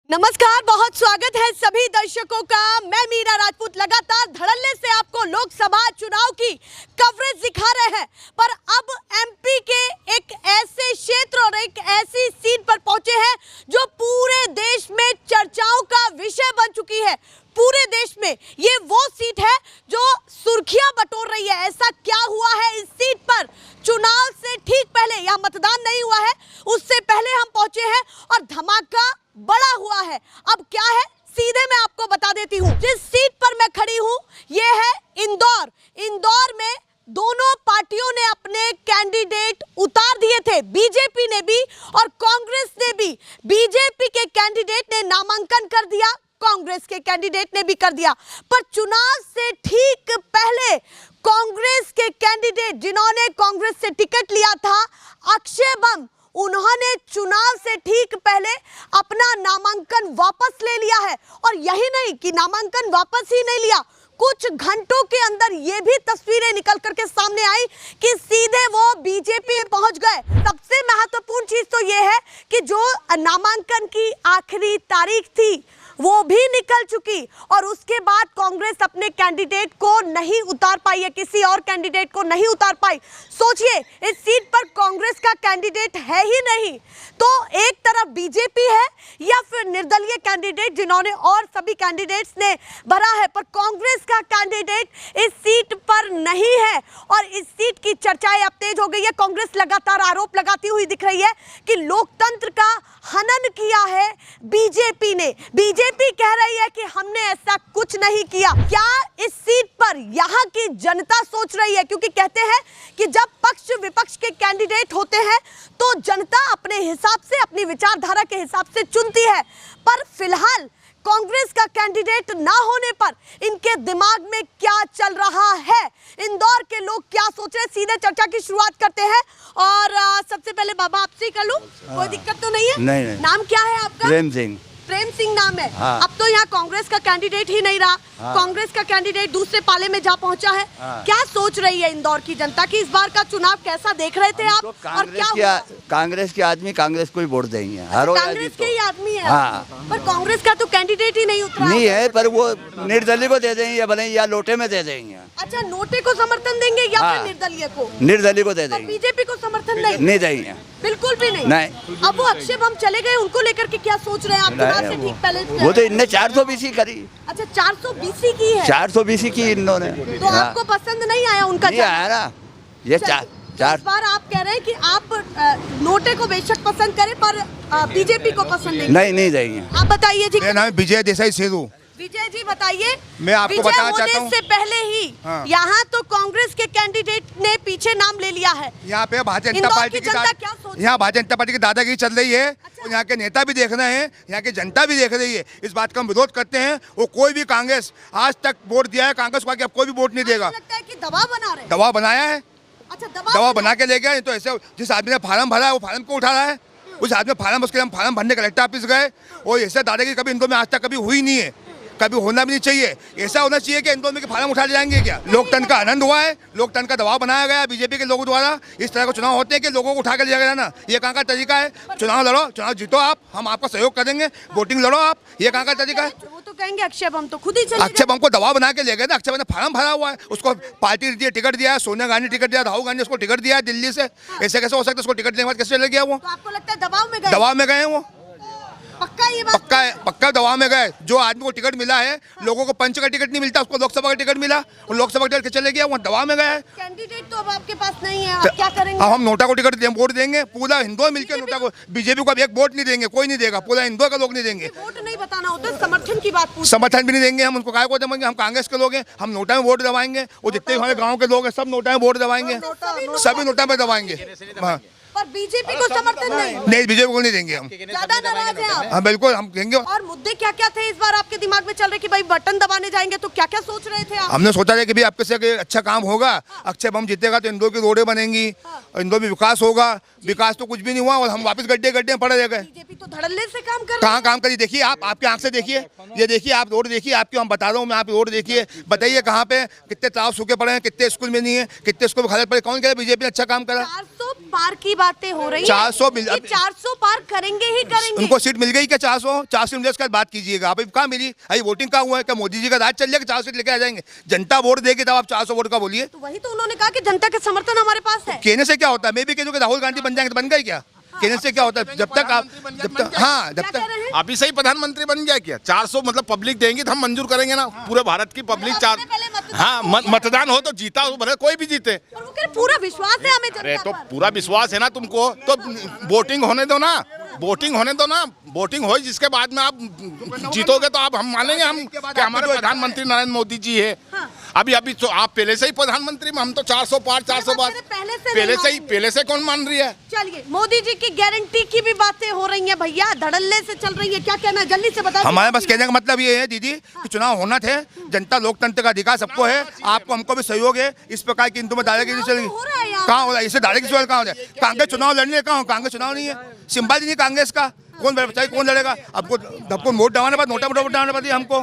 नमस्कार, बहुत स्वागत है सभी दर्शकों का। मैं मीरा राजपूत लगातार धड़ल्ले से आपको लोकसभा चुनाव की कवरेज दिखा रहे हैं, पर अब एमपी के एक ऐसे क्षेत्र और एक ऐसी सीट पर पहुंचे हैं जो पूरे देश में चर्चाओं का विषय बन चुकी है। पूरे देश में ये वो सीट है जो सुर्खियां बटोर रही है। ऐसा क्या हुआ है इस सीट पर? चुनाव से ठीक पहले, यहाँ मतदान नहीं हुआ है, उससे पहले हम पहुंचे हैं और धमाका बड़ा हुआ है। अब क्या है सीधे मैं आपको बता देती हूँ। जिस सीट पर मैं खड़ी हूँ ये है इंदौर। इंदौर में दोनों पार्टियों ने अपने कैंडिडेट उतार दिए थे, बीजेपी ने भी और कांग्रेस ने भी। बीजेपी के कैंडिडेट ने नामांकन कर दिया, कांग्रेस के कैंडिडेट ने भी कर दिया। पर चुनाव से ठीक पहले कांग्रेस के कैंडिडेट जिन्होंने कांग्रेस से टिकट लिया था, अक्षय बम, उन्होंने चुनाव से ठीक पहले अपना नामांकन वापस ले लिया है। और यही नहीं कि नामांकन वापस ही नहीं लिया, कुछ घंटों के अंदर ये भी तस्वीरें निकल करके सामने आई कि सीधे वो बीजेपी में पहुंच गए। सबसे महत्वपूर्ण चीज तो ये है कि जो नामांकन की आखिरी तारीख थी वो भी निकल चुकी और उसके बाद कांग्रेस अपने कैंडिडेट को नहीं उतार पाई है, किसी और कैंडिडेट को नहीं उतार पाई। सोचिए, इस सीट पर कांग्रेस का कैंडिडेट है ही नहीं, तो एक तरफ बीजेपी है या फिर निर्दलीय कैंडिडेट जिन्होंने और सभी कैंडिडेट्स ने भरा है, पर कांग्रेस का कैंडिडेट इस सीट पर नहीं है। और इस सीट की चर्चाएं अब तेज हो गई है। कांग्रेस लगातार आरोप लगाती हुई दिख रही है कि लोकतंत्र का हनन किया है बीजेपी ने। बीजेपी कह रही है कि हमने ऐसा कुछ नहीं किया। क्या इस सीट पर यहाँ की जनता सोच रही है? क्योंकि कहते हैं कि जब पक्ष विपक्ष के कैंडिडेट होते हैं तो जनता अपने हिसाब से, अपनी विचारधारा के हिसाब से चुनती है। पर फिलहाल कांग्रेस का कैंडिडेट ना होने पर इनके दिमाग में क्या चल रहा है, इंदौर के लोग क्या सोच रहे हैं, सीधे चर्चा की शुरुआत करते हैं। और सबसे पहले बाबा आपसे ही कर लूं, कोई दिक्कत तो नहीं है? नहीं। नाम क्या है आपका? प्रेम सिंह। प्रेम सिंह नाम है। हाँ। अब तो यहाँ कांग्रेस का कैंडिडेट ही नहीं रहा। हाँ। कांग्रेस का कैंडिडेट दूसरे पाले में जा पहुंचा है। हाँ। क्या सोच रही है इंदौर की जनता की? इस बार का चुनाव कैसा देख रहे थे आप? और क्या कांग्रेस के आदमी कांग्रेस को ही वोट देंगे। कांग्रेस के ही आदमी है। हाँ। पर कांग्रेस का तो कैंडिडेट ही नहीं उतरा नहीं है, पर वो निर्दलीय को दे देंगे भले या लोटे में दे देंगे। अच्छा, नोटे को समर्थन देंगे या हाँ। फिर निर्दलीय को? निर्दलीय को दे देंगे। बीजेपी को समर्थन नहीं देंगे, बिल्कुल भी नहीं। नहीं। अब वो अक्षय बम चले गए, उनको लेकर के क्या सोच रहे हैं आप? चुनाव से ठीक पहले वो तो इनने 420 करी। अच्छा, 420 की है। 420 की इन्होंने। तो आपको पसंद नहीं आया उनका? नहीं आया ना ये इस बार आप कह रहे हैं कि आप नोटे को बेशक पसंद करें पर बीजेपी को पसंद नहीं देंगे। आप बताइए जी। मेरा नाम विजय देसाई सेरू। विजय जी बताइए। मैं आपको बताना चाहता हूँ, से पहले ही यहाँ तो कांग्रेस के कैंडिडेट ने पीछे नाम ले लिया है। यहाँ पे भारतीय जनता पार्टी की यहाँ भारतीय जनता पार्टी की दादागिरी चल रही है। अच्छा। और यहाँ के नेता भी देख रहे हैं, यहाँ की जनता भी देख रही है। इस बात का हम विरोध करते हैं। वो कोई भी कांग्रेस आज तक वोट दिया है, कांग्रेस को अब कोई भी वोट नहीं देगा। लगता है कि दबाव बना रहे हैं। दबाव बनाया है। अच्छा, दबाव बना के ले गया। तो ऐसे जिस आदमी ने फार्म भरा है वो फार्म को उठा रहा है। उस आदमी फार्म, उसके हम फार्म भरने कलेक्टर ऑफिस गए और ऐसे दादागिरी कभी इंदौर में आज तक कभी हुई नहीं है, कभी होना भी नहीं चाहिए। ऐसा होना चाहिए कि इंदौर में के फार्म उठा ले जाएंगे क्या? लोकतंत्र का आनंद हुआ है, लोकतंत्र का दबाव बनाया गया बीजेपी के लोगों द्वारा। इस तरह के चुनाव होते हैं कि लोगों को उठा कर ले जाएगा ना, ये कहाँ का तरीका है? चुनाव लड़ो, चुनाव जीतो आप, हम आपका सहयोग करेंगे, वोटिंग लड़ो आप, ये कहाँ का तरीका है? वो तो कहेंगे अक्षय बम तो खुद ही चले अक्षय बम को दबाव बना के ले गए ना। अक्षय बम ने फार्म भरा हुआ है, उसको पार्टी ने टिकट दिया है, सोनिया गांधी टिकट दिया, राहुल गांधी उसको टिकट दिया है दिल्ली से। ऐसे कैसे हो सकता है? उसको टिकट देने के बाद कैसे चले गया वो? तो आपको लगता है दबाव में गए? दबाव में गए वो, पक्का ये बात? पक्का दबाव में गए। जो आदमी को टिकट मिला है, लोगों को पंच का टिकट नहीं मिलता, उसको लोकसभा का टिकट मिला, वो लोकसभा का टिकट चले गया, वो दबाव में गया है। कैंडिडेट तो अब आपके पास नहीं है, आप क्या करेंगे? अब हम नोटा को टिकट वोट देंगे, पूरा हिंदुआ मिलकर नोटा को। बीजेपी को अब एक वोट नहीं देंगे, कोई नहीं देगा, पूरा हिंदुआ का लोग नहीं देंगे। वोट नहीं बताना होता, समर्थन की बात पूछ। समर्थन भी नहीं देंगे हम उनको, काय को देंगे? हम कांग्रेस के लोग हैं, हम नोटा में वोट दबाएंगे। वो जितने हमारे गाँव के लोग हैं सब नोटा में वोट दबाएंगे, सभी नोटा में दबाएंगे। पर बीजेपी को समर्थन नहीं? बीजेपी को नहीं देंगे हम। ज्यादा नाराज हैं आप? हाँ बिल्कुल, हम देंगे। और मुद्दे क्या क्या थे इस बार आपके दिमाग में चल रहे कि भाई बटन दबाने जाएंगे, तो क्या क्या सोच रहे थे आप? हमने सोचा था कि भाई आपके से अच्छा काम होगा, अक्षय बम जीतेगा तो इंदौर की रोडें बनेंगी, इंदौर में विकास होगा। विकास तो कुछ भी नहीं हुआ और हम वापस गड्ढे गड्ढे में पड़े रह गए। बीजेपी तो धड़ल्ले से काम कर कहाँ काम करिए? देखिए आप, आपकी आंख से देखिए, ये देखिए आप रोड देखिए, आपकी हम बता रहा हूँ मैं, आप रोड देखिए, बताइए कहाँ पे कितने तालाब सूखे पड़े हैं, कितने स्कूल में नहीं है, कितने स्कूल में खाली पड़े। कौन कह रहा है बीजेपी ने अच्छा काम करा? पार की बातें हो रही 400 मिल- 400 पार करेंगे ही करेंगे। उनको सीट मिल गई क्या 400 मिले उसके बाद बात कीजिएगा। अभी कहाँ मिली, अभी वोटिंग कहाँ हुआ है, क्या मोदी जी का राज चल जाएगा 400 सीट लेके आ जाएंगे? जनता वोट देगी तब आप 400 वोट का बोलिए। तो वही तो उन्होंने कहा कि जनता का समर्थन हमारे पास है। कहने से क्या होता है? मैं भी कह दूं कि राहुल गांधी बन जाएंगे तो बन गए क्या? कहने से क्या होता है? जब तक आप हाँ जब क्या कह तक रहे हैं? अभी सही प्रधानमंत्री बन गया क्या? 400 मतलब पब्लिक देंगी तो हम मंजूर करेंगे ना, पूरे भारत की पब्लिक चार। पहले मतदान हाँ मतदान हो तो जीता हो, भले कोई भी जीते। और वो कह रहे पूरा विश्वास है हमें अरे जनता तो पर। पूरा विश्वास है ना तुमको, तो वोटिंग होने दो ना, वोटिंग होने दो ना, वोटिंग हो जिसके बाद में आप जीतोगे तो आप हम मानेंगे हम कि हमारे प्रधानमंत्री नरेंद्र मोदी जी है। अभी तो आप पहले से ही प्रधानमंत्री में, हम तो 400 पार 400 पार पहले से कौन मान रही है? चलिए, मोदी जी की गारंटी की भी बातें हो रही हैं भैया, धड़ल्ले से चल रही है, क्या कहना है जल्दी से बता। हमारे पास कहने का मतलब ये है दीदी कि चुनाव होना थे, जनता लोकतंत्र का अधिकार सबको है, आपको हमको भी सहयोग है। इस प्रकार की में दादागिरी चल हो रहा है यहाँ। कहाँ हो रहा है? इससे दादागिरी कहाँ हो रहा है? कांग्रेस चुनाव लड़ने कहाँ हो? कांग्रेस चुनाव नहीं है, सिंबल नहीं कांग्रेस का। कौन बताइए कौन लड़ेगा? आपको वोट डालने बाद नोटा वोट डालने पड़ती है हमको,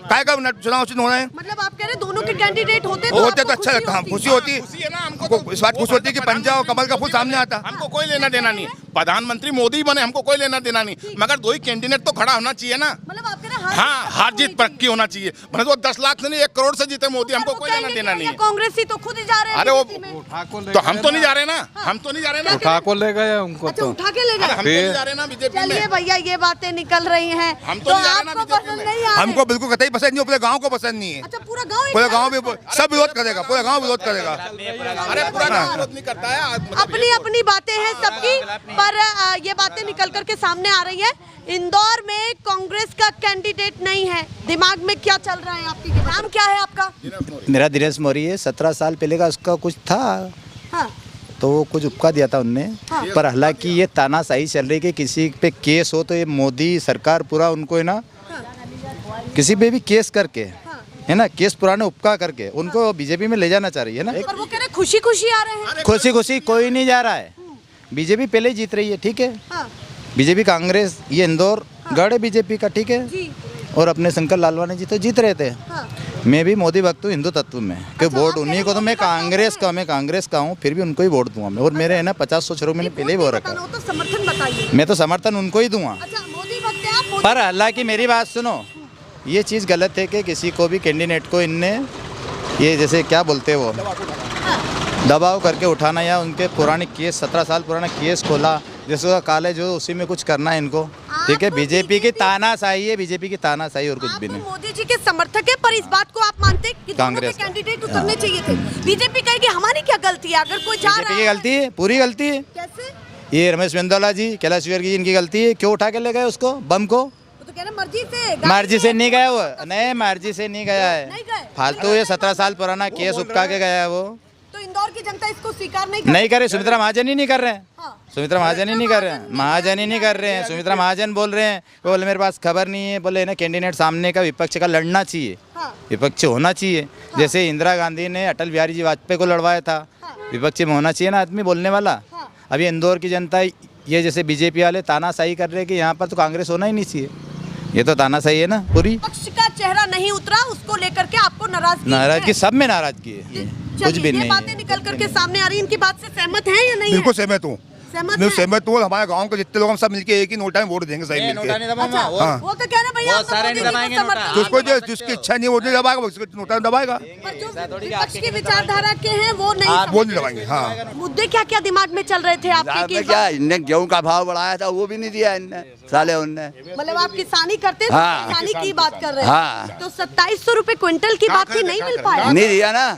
काय का चुनाव हो रहे हैं। मतलब आप कह रहे दोनों के कैंडिडेट होते होते आपको तो अच्छा लगता, हम खुशी होती खुशी है ना हमको, हमको इस बात खुशी होती है कि पंजा और कमल का फूल सामने आता। हमको कोई लेना देना नहीं, प्रधानमंत्री मोदी बने हमको कोई लेना देना नहीं, मगर दो ही कैंडिडेट तो खड़ा होना चाहिए ना। मतलब आप कह रहे हैं हाँ हार जीत पक्की होना चाहिए, मतलब वो 10 लाख से नहीं 1 करोड़ से जीते मोदी, हमको कोई लेना देना नहीं है। कांग्रेस ही तो खुद ही जा रहे हैं अरे वो बीजेपी में। तो हम तो नहीं जा रहे ना, हम तो नहीं जा रहे ना, उठा को ले गए उनको अच्छा तो। उठा के ले अरे गए। हम तो नहीं जा रहे ना बीजेपी चलिए में। भैया, ये बातें निकल रही हैं, हम तो तो नहीं जा रहे ना आपको बीजेपी पसंद में। नहीं आ रहे? हमको बिल्कुल कतई पसंद नहीं है, पूरे गांव को पसंद नहीं है। अच्छा पूरा गांव ही पूरा गांव भी सब विरोध करेगा, पूरा गांव विरोध करेगा। अरे पूरा गाँव विरोध नहीं करता है, मतलब अपनी अपनी बातें हैं सबकी, पर ये बातें निकल करके सामने आ रही है। इंदौर में कांग्रेस का कैंडिडेट नहीं है, दिमाग में क्या चल रहा है आपके? नाम क्या है आपका? मेरा दिनेश मौर्य है। 17 साल पहले का उसका कुछ था, हाँ तो वो कुछ उपका दिया था उनने। पर हालांकि ये तानाशाही चल रही कि किसी पे केस हो तो ये मोदी सरकार पूरा उनको है ना, किसी पे भी केस करके है ना, केस पुराने उपका करके उनको बीजेपी में ले जाना चाह रही है ना। पर वो कह रहे खुशी खुशी आ रहे हैं। खुशी खुशी कोई नहीं जा रहा है, बीजेपी पहले ही जीत रही है, ठीक है। हाँ बीजेपी कांग्रेस ये इंदौर गढ़ है बीजेपी का, ठीक है। जी और अपने शंकर लालवानी जी तो जीत रहे थे। हाँ। मैं भी मोदी भक्त हूँ, हिंदू तत्व में कि अच्छा, वोट आप उन्हीं को, तो मैं कांग्रेस का हूँ, फिर भी उनको ही वोट दूंगा मैं। और मेरे है ना 50 छोरों मैंने पहले ही बोल रखा, बताना हो तो समर्थन बताइए। मैं तो समर्थन उनको ही दूंगा। अच्छा मोदी भक्त हैं आप? मोदी- पर हालांकि मेरी बात सुनो, ये चीज़ गलत है कि किसी को भी कैंडिडेट को इनने ये जैसे क्या बोलते हैं वो दबाव करके उठाना, या उनके पुराने केस 17 साल पुराना केस खोला जैसे कॉलेज हो उसी में कुछ करना है इनको, ठीक है। आप बीजेपी की तानाशाही है, बीजेपी की तानाशाही और कुछ आप भी नहीं। मोदी जी के समर्थक है, पर इस बात को आप मानते हैं कि दोनों के कांग्रेस का। कैंडिडेट उतरने चाहिए थे? बीजेपी कहेगी हमारी क्या गलती है अगर कोई जा रहा बीजेपी की है? गलती है, पूरी गलती है। कैसे? ये रमेश मेंदोला जी, कैलाश विजयवर्गीय जी, इनकी गलती है। क्यों उठा के ले गए उसको, बम को? वो तो कह रहे मर्जी से, मर्जी से नहीं गया वो, नहीं मर्जी से नहीं गया नहीं है, गए। फालतू ये 17 साल पुराना केस उपका के गया है वो। तो इंदौर की जनता इसको स्वीकार नहीं कर नहीं करे, सुमित्रा महाजन ही नहीं कर रहे हैं, हाँ। सुमित्रा महाजन ही नहीं कर रहे हैं, महाजन ही नहीं कर रहे हैं। सुमित्रा महाजन बोल रहे हैं, बोले मेरे पास खबर नहीं है, बोले ना कैंडिडेट सामने का विपक्ष का लड़ना चाहिए, हाँ। विपक्ष होना चाहिए। जैसे इंदिरा गांधी ने अटल बिहारी जी वाजपेयी को लड़वाया था, विपक्ष में होना चाहिए ना आदमी बोलने वाला। अभी इंदौर की जनता ये जैसे बीजेपी वाले तानाशाही कर रहे हैं कि यहाँ पर तो कांग्रेस होना ही नहीं चाहिए, ये तो तानाशाही है ना पूरी। पक्ष का चेहरा नहीं उतरा, उसको लेकर के आपको नाराजगी, सब में नाराजगी है, कुछ भी ये नहीं बातें है। निकल करके सामने आ रही हैं, इनकी बात से सहमत हैं या नहीं? बिल्कुल सहमत हूँ, सहमत मैं हैं? सहमत हूँ। हमारे गांव के जितने लोग हम सब मिलके एक ही नोटा में वोट देंगे, सही मिलके। अच्छा, हाँ। वो तो कह रहे हैं भैया हम तो मोदी जी को समर्थन- जिसको जिसकी इच्छा नहीं है वो नहीं दबाएगा, उसको नोटा में दबाएगा, पर जो विपक्ष की विचारधारा के हैं वो नहीं वो नहीं दबाएंगे। हाँ मुद्दे क्या क्या दिमाग में चल रहे थे आपके रात कि में क्या इनने गेहूं का भाव बढ़ाया था वो भी नहीं दिया इनने, साले उनने। मतलब आप किसानी करते हैं, हाँ। तो किसानी की बात कर रहे हैं। हाँ। तो 2700 रुपए क्विंटल की बात थी, नहीं मिल पाया? नहीं दिया ना,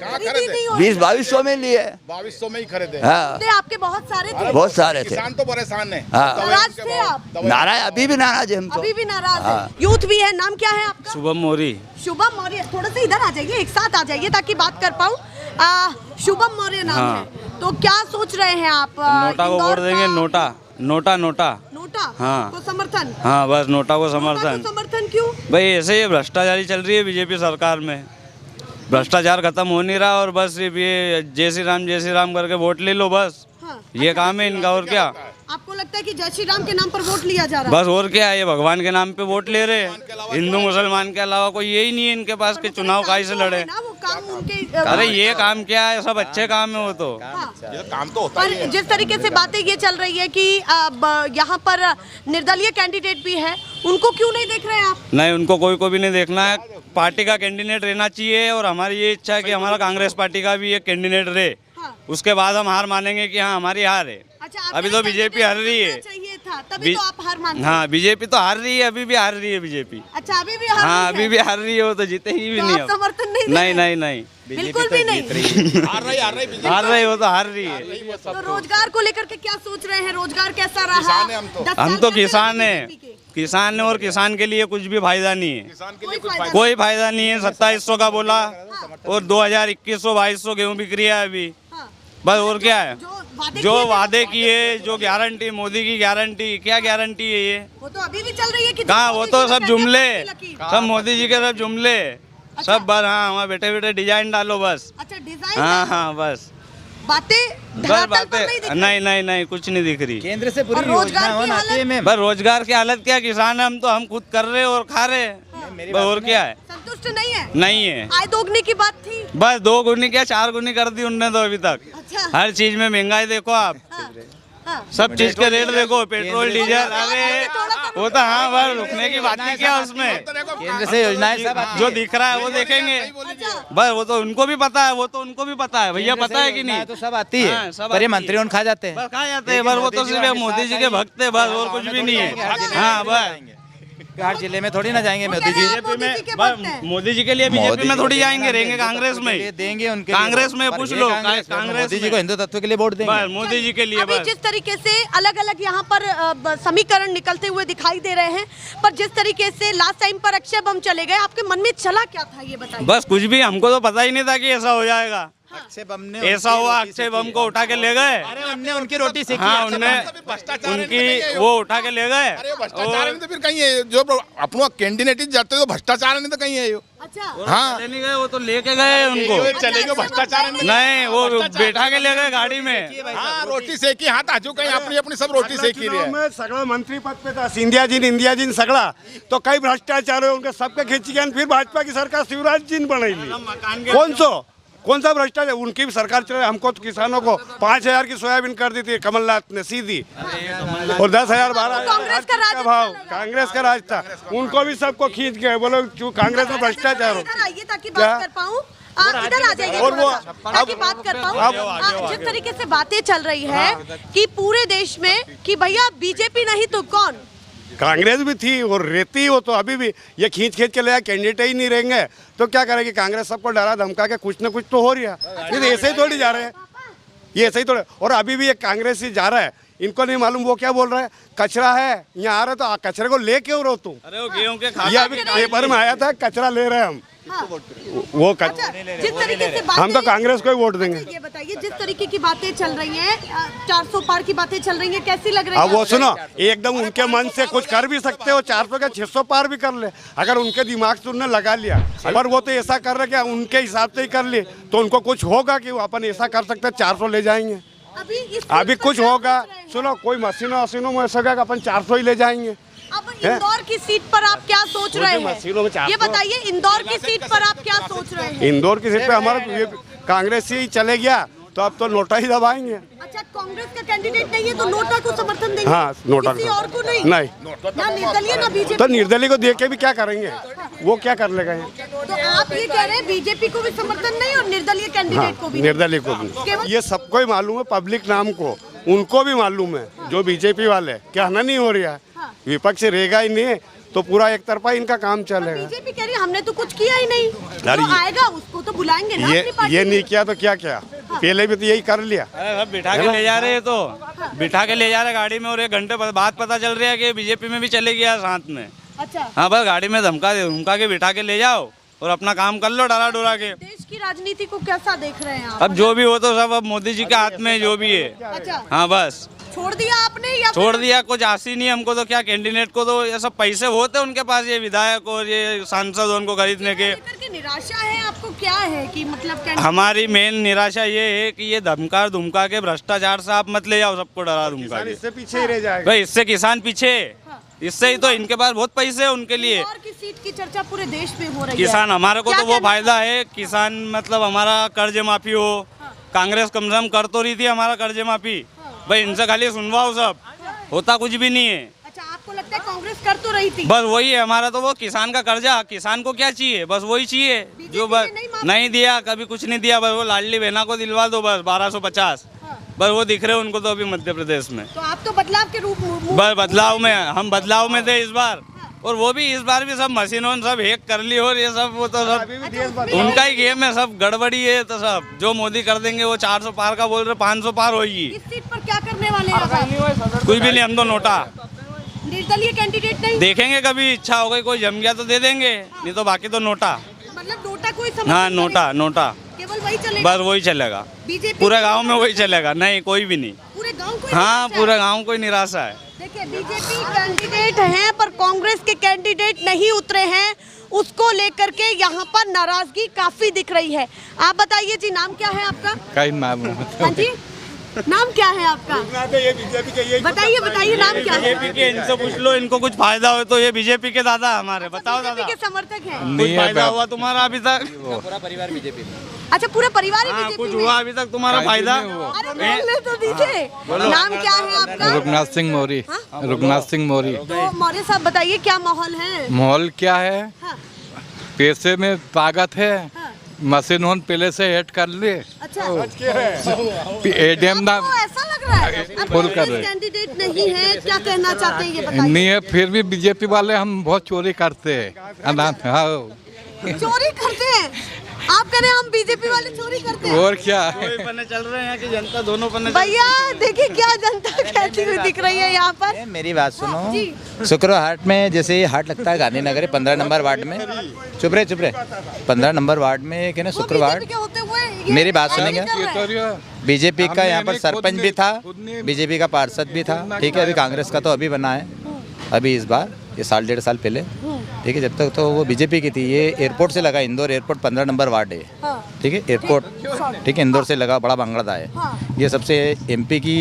खरीदी नहीं हो रही। 20-2200 में लिए। 2200 में ही खरीदे। हाँ मुद्दे आपके बहुत सारे थे, बहुत सारे थे। किसान तो परेशान है। हाँ नाराज थे आप? नाराज, अभी भी नाराज है हम तो। अभी भी नाराज है। यूथ भी है, नाम क्या है आपका? शुभम मौर्य। शुभम मौर्य, थोड़ा सा इधर आ जाइए, एक साथ आ जाइए ताकि बात कर पाऊँ। शुभम मौर्य नाम हाँ। है, तो क्या सोच रहे हैं आप? नोटा को इंदौर वोट देंगे, का- नोटा नोटा नोटा। नोटा हाँ। को समर्थन? हाँ बस नोटा को नोटा समर्थन। को समर्थन क्यों? भाई ऐसे ही भ्रष्टाचारी चल रही है बीजेपी सरकार में, भ्रष्टाचार खत्म हो नहीं रहा, और बस सिर्फ ये जय श्री राम करके वोट ले लो, बस हाँ। ये काम है इनका। और क्या, आपको लगता है कि जय श्री राम के नाम पर वोट लिया जा रहा है? बस और क्या है, ये भगवान के नाम पे वोट ले रहे हैं। हिंदू मुसलमान के अलावा कोई यही नहीं है इनके पास कि चुनाव काहे से लड़े। ना वो काम उनके अरे ये काम क्या है, सब अच्छे काम है वो तो। ये काम तो होता ही पर है। जिस तरीके से बातें ये चल रही है कि अब यहाँ पर निर्दलीय कैंडिडेट भी है, उनको क्यों नहीं देख रहे हैं आप? नहीं, उनको कोई को भी नहीं देखना है, पार्टी का कैंडिडेट रहना चाहिए। और हमारी ये इच्छा है कि हमारा कांग्रेस पार्टी का भी एक कैंडिडेट रहे, हाँ। उसके बाद हम हार मानेंगे कि हाँ हमारी हार है। अच्छा, अभी आपका तो बीजेपी हार रही है। चाहिए था, तभी तो आप हार मानते हैं। हाँ, बीजेपी तो हार रही है, अभी भी हार रही है बीजेपी। अच्छा, अभी भी हार हाँ, रही अभी है। भी हार रही है, वो तो जीतेगी भी तो नहीं आप अब। समर्थन नहीं दे नहीं रहे? नहीं नहीं, बिल्कुल भी नहीं। हार रही हार रही, वो तो हार रही है। तो रोजगार को लेकर के क्या सोच रहे हैं? रोजगार कैसा रहा? किसान हैं हम तो। 10 हम साल तो कैसे किसान रहे हैं, बीजेपी के? किसान है, और किसान के लिए कुछ भी फायदा नहीं है। किसान के कोई लिए कुछ फायदा कोई फायदा नहीं है। 2700 का बोला और 2100-2200 गेहूं बिक रही है अभी, हाँ। बस। और क्या है, जो किए थे, वादे किए, जो गारंटी, मोदी की गारंटी, क्या गारंटी है ये? वो तो अभी भी चल रही है कि कहाँ, वो मोदी तो जी सब ने जुमले, कहते हैं लकीर। सब मोदी जी के सब जुमले, सब बस। हाँ, वहाँ बैठे बैठे डिजाइन डालो बस। अच्छा, डिजाइन हाँ डालो। हाँ, बस बातें बस धरातल पर बातें। नहीं दिख रही। नहीं नहीं नहीं, कुछ नहीं दिख रही। केंद्र से और पूरी रोजगार योजना की आती है हालत? मैम। बस रोजगार की हालत क्या, किसान है हम तो, हम खुद कर रहे और खा रहे हैं, बस। और क्या है? संतुष्ट नहीं है? नहीं है, आय दोगुनी की बात थी। बस 2 गुनी क्या 4 गुनी कर दी उनने तो अभी तक। अच्छा, हर चीज में महंगाई देखो आप, हाँ। सब चीज के रेट देखो, पेट्रोल डीजल। अरे वो तो हाँ, बस रुकने की बात नहीं क्या उसमें, केंद्र से योजनाएं सब आती जो है। दिख रहा है वो देखेंगे, अच्छा, बस। वो तो उनको भी पता है, वो तो उनको भी पता है भैया, केंद्र पता से है कि योजनाएं नहीं? तो सब आती हाँ, है, सब पर ये आती है। मंत्री उन खा जाते हैं। बस खा जाते हैं, बस। वो तो सिर्फ मोदी जी के भक्त है, बस, और कुछ भी नहीं है। हाँ, बस। हर जिले में थोड़ी ना जाएंगे वो मोदी कह जी। रहे हैं आप मोदी जी के भक्त हैं। मोदी जी के लिए बीजेपी में थोड़ी जाएंगे, रहेंगे कांग्रेस में ये देंगे उनके कांग्रेस में, पर पूछ ये लो, कांग्रेस कांग्रेस मोदी जी में। को हिंदू तत्व के लिए वोट देंगे। बस मोदी जी के लिए, अभी बस। जिस तरीके से अलग अलग यहाँ पर समीकरण निकलते हुए दिखाई दे रहे हैं, पर जिस तरीके से लास्ट टाइम पर अक्षय बम चले गए, आपके मन में चला क्या था ये बताइए? बस कुछ भी, हमको तो पता ही नहीं था कि ऐसा हो जाएगा। अक्षय बम ने ऐसा हुआ, अक्षय बम को उठा के ले गए। अरे हमने उनकी रोटी सेकी। हाँ, उनने उनकी वो उठा के ले गए। अरे भ्रष्टाचार नहीं तो फिर कहीं है, जो अपना कैंडिडेट जाते तो भ्रष्टाचार नहीं तो कहीं है यो। अच्छा, हाँ, चले नहीं गए, वो तो लेके गए उनको। चलेगा भ्रष्टाचार नहीं, वो बैठा के ले गए गाड़ी में। हाँ, रोटी सेकी, हाथ आजू कहीं अपनी अपनी सब रोटी सेकी रही है। में सगळं मंत्री पद पे था, इंडिया जी सगळा तो काही भ्रष्टाचार है उनके सबके खींच के फिर भाजपा की सरकार शिवराज जी ने बनाई। कौन सा भ्रष्टाचार? उनकी भी सरकार चले, हमको तो किसानों को 5000 की सोयाबीन कर दी थी कमलनाथ ने सीधी, और 10,000 12,000 कांग्रेस का राज भाव, था। कांग्रेस का राज था, उनको भी सबको खींच गए। बोलो क्यों कांग्रेस में भ्रष्टाचार हो? इधर आइए ताकि क्या? बात कर पाऊँ। आप इधर आ जाइए और वो- थोड़ा सा, ताकि बात कर पाऊँ। जिस तरीके से बातें चल रही है कि पूरे देश में कि भैया बीजेपी नहीं तो कौन? कांग्रेस भी थी और रहती हो, तो अभी भी ये खींच के ले कैंडिडेट ही नहीं रहेंगे तो क्या करेगी कांग्रेस? सबको डरा धमका के कुछ ना कुछ तो हो रही है। ये तो ऐसे ही थोड़ी जा रहे हैं, ये ऐसे ही थोड़े। और अभी भी ये कांग्रेस ही जा रहा है, इनको नहीं मालूम वो क्या बोल रहा है। कचरा है यहाँ आ रहे तो कचरे को ले क्यों रहो तुम? अरे वो गेहूं के ये अभी पेपर में आया था, कचरा ले रहे हैं हम। हाँ। वो अच्छा, जिस तरीके से बातें, हम तो कांग्रेस को ही वोट देंगे। ये बताइए, जिस तरीके की बातें चल रही हैं, 400 पार की बातें चल रही हैं, कैसी लग रही है? अब वो सुनो, एकदम उनके मन से कुछ कर भी सकते हो, 400 का 600 पार भी कर ले, अगर उनके दिमाग से उन्होंने लगा लिया। पर वो तो ऐसा कर रहे क्या, उनके हिसाब से ही कर लिए, तो उनको कुछ होगा कि वो अपन ऐसा कर सकते हैं 400 ले जाएंगे। अभी कुछ होगा, सुनो, कोई मशीनों में ऐसा अपन 400 ही ले जाएंगे। अब इंदौर की सीट पर आप क्या सोच रहे मशीनों में हैं? 400 ये बताइए, इंदौर की सीट पर आप क्या सोच रहे हैं? इंदौर की सीट पे हमारा ये कांग्रेस ही चले गया तो अब तो नोटा ही दबाएंगे। अच्छा, कांग्रेस का कैंडिडेट नहीं है तो नोटा को समर्थन देंगे? हाँ, नोटा किसी को। और को नहीं? नहीं। ना निर्दलीय ना बीजेपी। तो निर्दलीय को देख के भी क्या करेंगे, वो क्या कर लेगा ये? तो आप ये कह रहे हैं बीजेपी को भी समर्थन नहीं और निर्दलीय कैंडिडेट को भी? निर्दलीय को भी। केवल- ये सबको ही मालूम है, पब्लिक नाम को, उनको भी मालूम है, जो बीजेपी वाले क्या ना नहीं हो रहा है, विपक्ष रहेगा ही नहीं तो पूरा एक तरफा इनका काम चलेगा। बीजेपी कह रही है हमने तो कुछ किया ही नहीं, अरे जो आएगा उसको तो बुलाएंगे ना अपनी पार्टी ये में। नहीं किया तो क्या किया, पहले भी तो यही कर लिया। अरे सब बिठा के ले जा रहे हैं, तो बिठा के ले जा रहे गाड़ी में, और 1 घंटे बाद पता चल रहा है कि बीजेपी में भी चले गया साथ में। अच्छा, हाँ, बस गाड़ी में धमका के बिठा के ले जाओ और अपना काम कर लो डरा डोरा के। देश की राजनीति को कैसा देख रहे हैं आप? अब जो भी हो तो सब अब मोदी जी के हाथ में जो भी है। अच्छा, हाँ, बस छोड़ दिया आपने या छोड़ दिया, कुछ आस ही नहीं हमको तो। क्या कैंडिडेट को तो ये सब पैसे होते उनके पास, ये विधायक और ये सांसद उनको खरीदने के। लेकर के निराशा है आपको? क्या है कि मतलब कैंडिडेट- हमारी मेन निराशा ये है कि ये धमका के भ्रष्टाचार से आप मत ले जाओ सबको डरा धमका के। इससे पीछे ही रह जाएगा। भाई इससे किसान पीछे, इससे ही तो इनके पास बहुत पैसे है उनके लिए। इंदौर की सीट की चर्चा पूरे देश में हो रही है। किसान हमारे को क्या तो वो कहना- फायदा है, किसान मतलब हमारा कर्ज माफी हो। कांग्रेस कम से कम कर तो रही थी हमारा कर्ज माफी, भाई इनसे खाली सुनवाओ, सब होता कुछ भी नहीं है। अच्छा, आपको लगता है कांग्रेस कर तो रही थी? बस वही है हमारा तो, वो किसान का कर्जा, किसान को क्या चाहिए, बस वही चाहिए जो बस ने नहीं माफ नहीं दिया, कभी कुछ नहीं दिया। बस वो लाडली बहना को दिलवा दो बस 1250, बस वो दिख रहे हैं उनको तो अभी मध्य प्रदेश में। तो आप तो बदलाव के रूप में बस बदलाव में, हम बदलाव में थे इस बार, और वो भी इस बार भी सब मशीनों ने सब हैक कर ली, और ये सब वो तो सब उनका ही गेम है, सब गड़बड़ी है। तो सब जो मोदी कर देंगे वो 400 पार का बोल रहे, 500 पार होगी। इस सीट पर क्या करने वाले हैं आप? कुछ भी नहीं, हम तो नोटा निर्दलीय कैंडिडेट नहीं? देखेंगे, कभी इच्छा हो गई कोई जम गया तो दे देंगे, नहीं तो बाकी तो नोटा। मतलब नोटा कोई समर्थन हाँ, करेगा? नोटा नोटा केवल वही चलेगा? बस वही चलेगा, बीजेपी पूरे गांव में वही चलेगा, नहीं कोई भी नहीं। पूरे गांव को ही हाँ, निराशा है? पूरे गांव को ही निराशा है। देखिए, बीजेपी कैंडिडेट हैं पर कांग्रेस के कैंडिडेट नहीं उतरे हैं, उसको लेकर के यहाँ पर नाराजगी काफी दिख रही है। आप बताइए जी, नाम क्या है आपका? कहीं नाम हाँ जी, नाम क्या है आपका? बताइए बताइए, नाम क्या है? बीजेपी के इनसे पूछ लो, इनको कुछ फायदा हो तो ये बीजेपी के दादा हमारे, बताओ दादा बीजेपी के समर्थक हैं? कुछ फायदा हुआ तुम्हारा अभी तक? अच्छा, पूरा परिवार ही हाँ, बीजेपी कुछ में? हुआ अभी तक तुम्हारा फायदा? अरे बोलने तो दीजिए, नाम क्या है आपका? रुगनाथ सिंह मौर्य। रुगनाथ सिंह मौर्य। तो मौर्य साहब बताइए, क्या माहौल है? माहौल क्या है? हाँ, पैसे में ताकत है, हाँ। मशीन होन पहले से ऐड कर ले, अच्छा, एडीएम ना तो ऐसा लग रहा है अब फुल कर कांग्रेस रहे। कैंडिडेट नहीं है, क्या कहना चाहते हैं ये बताइए? नहीं है, फिर भी बीजेपी वाले हम बहुत चोरी करते हैं। हाँ, चोरी करते हैं? आप कह रहे हैं हम बीजेपी वाले चोरी करते हैं? और क्या? कोई पन्ने चल रहे हैं कि जनता दोनों पन्ने भैया देखिए, क्या जनता कहती हुई दिख रही है यहाँ पर। मेरी बात सुनो, जी। शुक्र हाट में जैसे ये हाट लगता है गांधीनगर 15 नंबर वार्ड में, चुप रहे 15 नंबर वार्ड में एक है ना वो शुक्रवार। बीजेपी के होते हुए ये मेरी बात ऐसा सुनेंगे? नहीं कर रहे हैं। बीजेपी का यहाँ पर हमने खुद सरपंच ने- भी था, खुद ने- बीजेपी का पार्षद भी था, ठीक है। अभी कांग्रेस का तो अभी बना है, अभी इस बार ये साल 1.5 साल पहले, ठीक है। जब तक तो वो बीजेपी की थी। ये एयरपोर्ट से लगा, इंदौर एयरपोर्ट 15 नंबर वार्ड है, हाँ। ठीक है। एयरपोर्ट, ठीक है, इंदौर से लगा, बड़ा बांगड़दा है। हाँ। ये सबसे एमपी की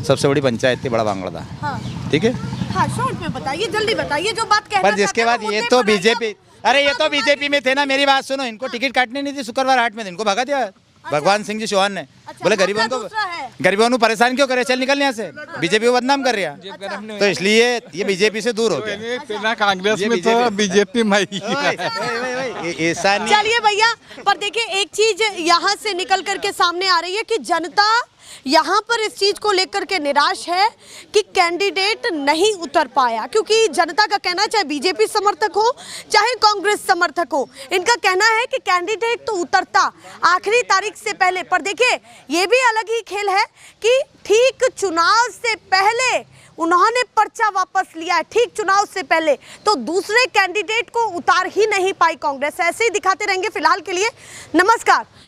सबसे बड़ी पंचायत थी बड़ा बांगड़दा, हाँ, ठीक है। हाँ, शॉर्ट में बताइए, जल्दी बताइए जो बात कहना पर जिसके चाहते हैं, बाद वो ये मुद्दे तो पर आइए। बीजेपी, अरे ये तो बीजेपी में थे ना। मेरी बात सुनो, इनको टिकट काटनी नहीं थी शुक्रवार हाट में, इनको भगा दिया भगवान सिंह जी चौहान ने। बोले गरीबों को, दूसरा है। गरीबों को परेशान क्यों करे, चल निकल यहाँ से, बीजेपी को बदनाम कर रहा, तो इसलिए ये बीजेपी से दूर हो गया। बिना कांग्रेस ये में तो बीजेपी बीजेपी में ही है। ऐसा नहीं। चलिए भैया, पर देखिए एक चीज यहाँ से निकल करके सामने आ रही है कि जनता यहाँ पर इस चीज को लेकर के निराश है कि कैंडिडेट नहीं उतर पाया, क्योंकि जनता का कहना, चाहे बीजेपी समर्थक हो चाहे कांग्रेस समर्थक हो, इनका कहना है कि कैंडिडेट तो उतरता आखिरी तारीख से पहले। पर देखिए, ये भी अलग ही खेल है कि ठीक चुनाव से पहले उन्होंने पर्चा वापस लिया है, ठीक चुनाव से पहले, तो दूसरे कैंडिडेट को उतार ही नहीं पाई कांग्रेस। ऐसे ही दिखाते रहेंगे फिलहाल के लिए। नमस्कार।